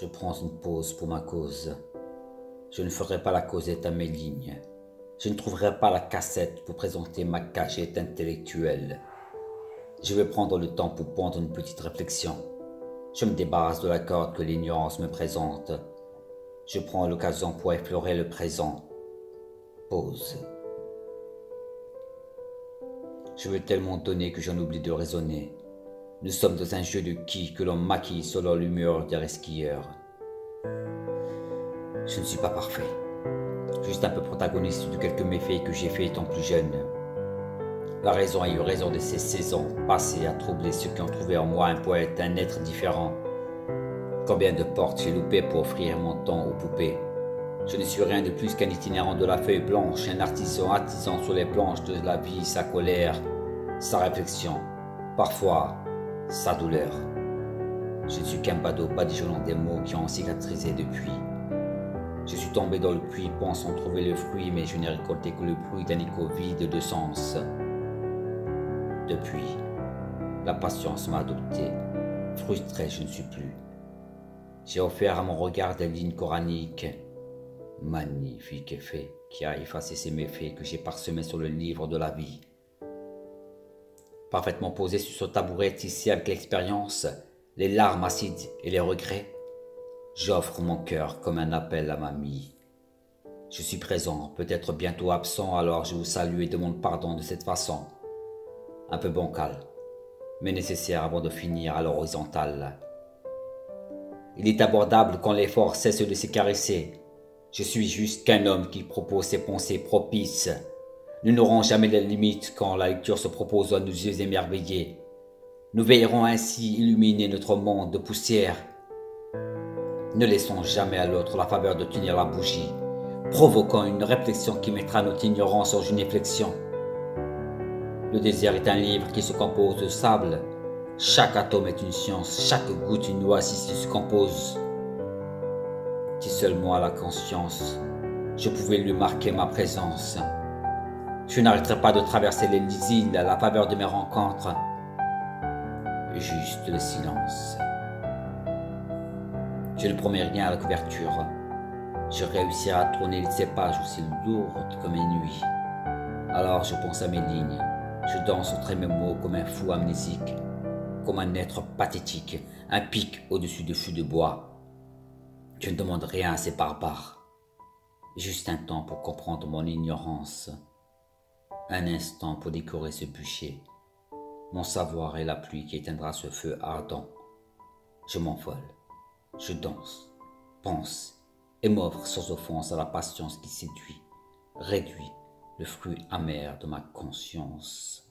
Je prends une pause pour ma cause. Je ne ferai pas la causette à mes lignes. Je ne trouverai pas la cassette pour présenter ma cachette intellectuelle. Je vais prendre le temps pour prendre une petite réflexion. Je me débarrasse de la corde que l'ignorance me présente. Je prends l'occasion pour effleurer le présent. Pause. Je veux tellement donner que j'en oublie de raisonner. Nous sommes dans un jeu de qui que l'on maquille selon l'humeur des skieurs. Je ne suis pas parfait. Juste un peu protagoniste de quelques méfaits que j'ai faits étant plus jeune. La raison a eu raison de ces saisons passées à troubler ceux qui ont trouvé en moi un poète, un être différent. Combien de portes j'ai loupées pour offrir mon temps aux poupées. Je ne suis rien de plus qu'un itinérant de la feuille blanche, un artisan attisant sur les planches de la vie sa colère, sa réflexion, parfois sa douleur. Je ne suis qu'un badaud badigeonnant des mots qui ont cicatrisé depuis. Je suis tombé dans le puits pensant trouver le fruit, mais je n'ai récolté que le bruit d'un écho vide de sens. Depuis, la patience m'a adopté. Frustré, je ne suis plus. J'ai offert à mon regard des lignes coraniques. Magnifique effet qui a effacé ces méfaits que j'ai parsemés sur le livre de la vie. Parfaitement posé sur ce tabouret tissé avec l'expérience, les larmes acides et les regrets, j'offre mon cœur comme un appel à mamie. Je suis présent, peut-être bientôt absent, alors je vous salue et demande pardon de cette façon. Un peu bancal, mais nécessaire avant de finir à l'horizontale. Il est abordable quand l'effort cesse de se caresser. Je suis juste qu'un homme qui propose ses pensées propices. Nous n'aurons jamais de limites quand la lecture se propose à nos yeux émerveillés. Nous veillerons ainsi illuminer notre monde de poussière. Ne laissons jamais à l'autre la faveur de tenir la bougie, provoquant une réflexion qui mettra notre ignorance en génuflexion. Le désert est un livre qui se compose de sable. Chaque atome est une science, chaque goutte une oasis qui se compose. Si seulement à la conscience, je pouvais lui marquer ma présence. Je n'arrêterai pas de traverser les îles à la faveur de mes rencontres. Juste le silence. Je ne promets rien à la couverture. Je réussirai à tourner ces pages aussi lourdes comme une nuit. Alors je pense à mes lignes. Je danse entre mes mots comme un fou amnésique, comme un être pathétique, un pic au-dessus de fûts de bois. Je ne demande rien à ces barbares. Juste un temps pour comprendre mon ignorance. Un instant pour décorer ce bûcher. Mon savoir est la pluie qui éteindra ce feu ardent. Je m'envole, je danse, pense et m'offre sans offense à la patience qui séduit, réduit le fruit amer de ma conscience.